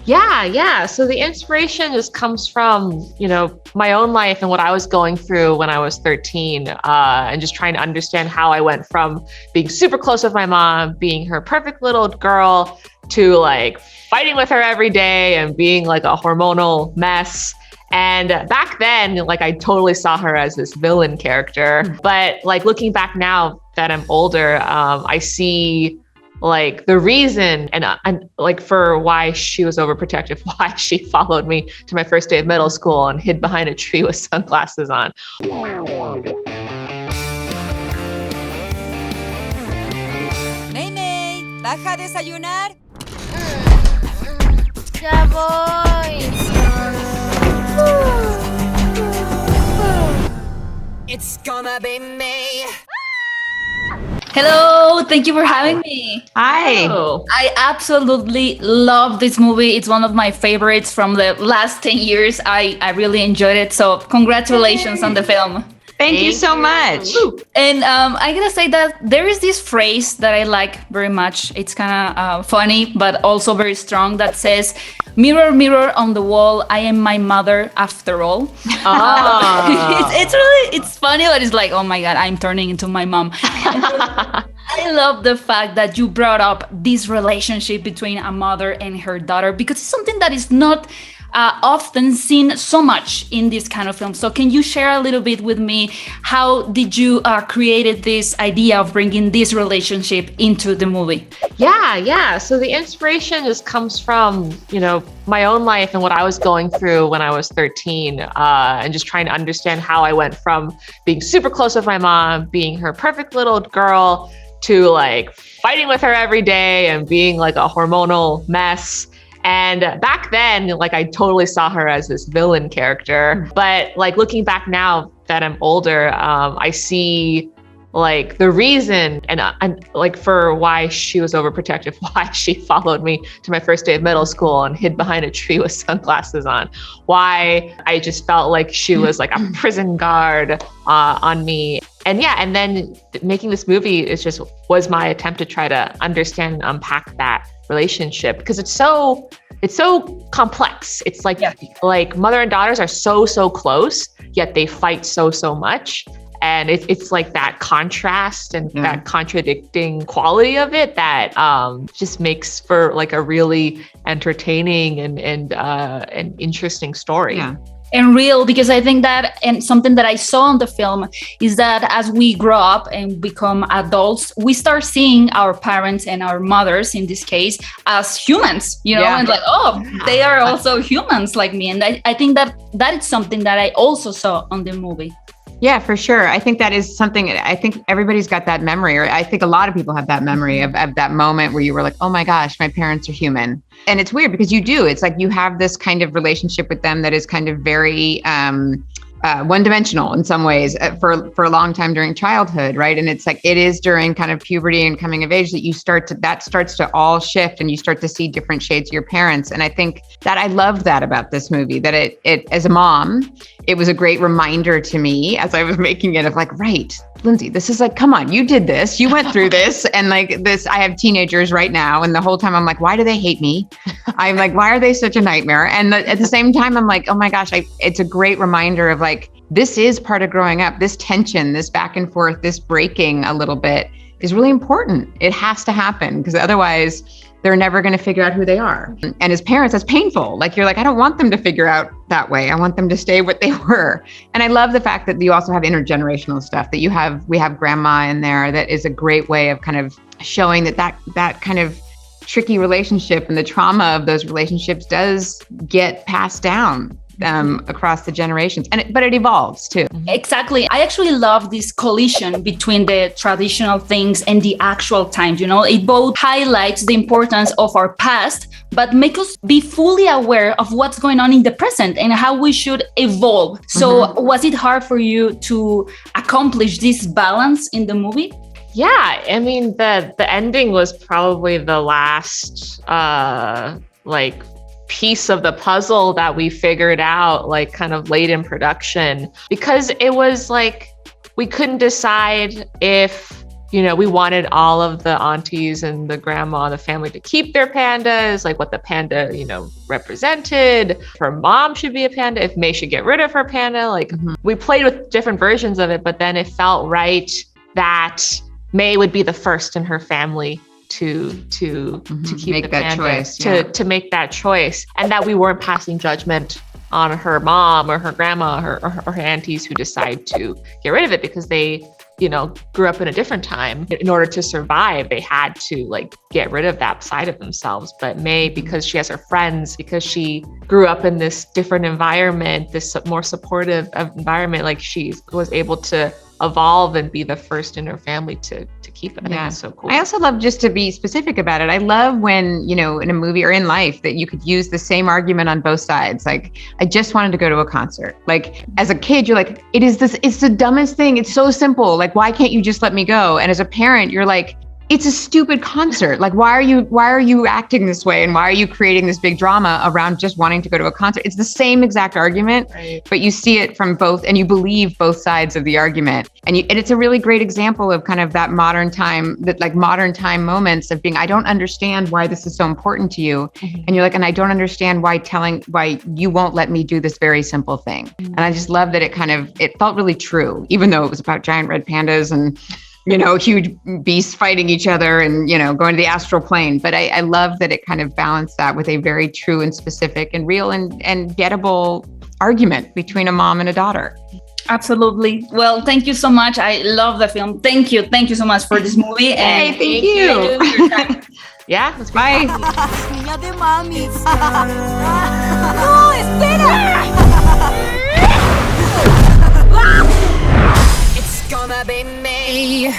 Yeah. So the inspiration just comes from, my own life and what I was going through when I was 13, and just trying to understand how I went from being super close with my mom, being her perfect little girl, to like fighting with her every day and being like a hormonal mess. And back then, like I totally saw her as this villain character. But like looking back now that I'm older, I see like the reason and like for why she was overprotective, why she followed me to my first day of middle school and hid behind a tree with sunglasses on. Ney, ¿baja a desayunar? Ya voy. It's gonna be me. Hello, thank you for having me. Hi. Oh. I absolutely love this movie. It's one of my favorites from the last 10 years. I really enjoyed it. So congratulations on the film. Thank you so much. And I gotta say that there is this phrase that I like very much. It's kind of funny, but also very strong, that says, "Mirror, mirror on the wall, I am my mother after all." It's funny, but it's like, oh my God, I'm turning into my mom. I love the fact that you brought up this relationship between a mother and her daughter, because it's something that is not often seen so much in this kind of film. So can you share a little bit with me, how did you created this idea of bringing this relationship into the movie? Yeah. So the inspiration just comes from, my own life and what I was going through when I was 13, and just trying to understand how I went from being super close with my mom, being her perfect little girl, to like fighting with her every day and being like a hormonal mess. And back then, like I totally saw her as this villain character. But like looking back now that I'm older, I see like the reason and like for why she was overprotective, why she followed me to my first day of middle school and hid behind a tree with sunglasses on, why I just felt like she was like a prison guard on me. And then making this movie was my attempt to try to understand and unpack that relationship, because it's so complex. It's like like mother and daughters are so close, yet they fight so much. And it's like that contrast and that contradicting quality of it that just makes for like a really entertaining and interesting story. Yeah. And real, because I think that, and something that I saw in the film is that as we grow up and become adults, we start seeing our parents and our mothers, in this case, as humans, and like, oh, they are also humans like me. And I think that is something that I also saw on the movie. Yeah, for sure. I think that is something, I think everybody's got that memory, or I think a lot of people have that memory of that moment where you were like, oh my gosh, my parents are human. And it's weird because you do. It's like you have this kind of relationship with them that is kind of very one-dimensional in some ways for a long time during childhood, right? And it's like it is during kind of puberty and coming of age that that starts to all shift, and you start to see different shades of your parents. And I think that I loved that about this movie, that it as a mom, it was a great reminder to me as I was making it of like, right, Lindsay, this is like, come on, you did this, you went through this. And like this, I have teenagers right now. And the whole time I'm like, why do they hate me? I'm like, why are they such a nightmare? And at the same time, I'm like, oh my gosh, it's a great reminder of like, this is part of growing up. This tension, this back and forth, this breaking a little bit is really important. It has to happen, because otherwise they're never going to figure out who they are. And as parents, that's painful. Like you're like, I don't want them to figure out that way. I want them to stay what they were. And I love the fact that you also have intergenerational stuff, that we have grandma in there. That is a great way of kind of showing that kind of tricky relationship and the trauma of those relationships does get passed down across the generations, but it evolves too. Exactly. I actually love this collision between the traditional things and the actual times. It both highlights the importance of our past, but make us be fully aware of what's going on in the present and how we should evolve. So was it hard for you to accomplish this balance in the movie? Yeah, I mean, the ending was probably the last piece of the puzzle that we figured out like kind of late in production, because it was like we couldn't decide if we wanted all of the aunties and the grandma and the family to keep their pandas, like what the panda, represented. Her mom should be a panda. If May should get rid of her panda, like we played with different versions of it, but then it felt right that May would be the first in her family to keep make the that panda, choice, to make that choice, and that we weren't passing judgment on her mom or her grandma or her aunties who decide to get rid of it because they grew up in a different time. In order to survive, they had to like get rid of that side of themselves. But May, because she has her friends, because she grew up in this different environment, this more supportive environment, like she was able to evolve and be the first in her family to keep it. I think that's so cool. I also love, just to be specific about it, I love when, in a movie or in life that you could use the same argument on both sides. Like, I just wanted to go to a concert. Like, as a kid, you're like, it's the dumbest thing. It's so simple. Like, why can't you just let me go? And as a parent, you're like, it's a stupid concert. Like, why are you acting this way? And why are you creating this big drama around just wanting to go to a concert? It's the same exact argument, right, but you see it from both, and you believe both sides of the argument. And it's a really great example of kind of that modern time moments of being, I don't understand why this is so important to you. And you're like, and I don't understand why you won't let me do this very simple thing. And I just love that it felt really true, even though it was about giant red pandas and huge beasts fighting each other and, going to the astral plane. But I love that it kind of balanced that with a very true and specific and real and gettable argument between a mom and a daughter. Absolutely. Well, thank you so much. I love the film. Thank you. Thank you so much for this movie. And thank you. Yeah, let's bye. Niña de mami. No, espera. It's gonna be me.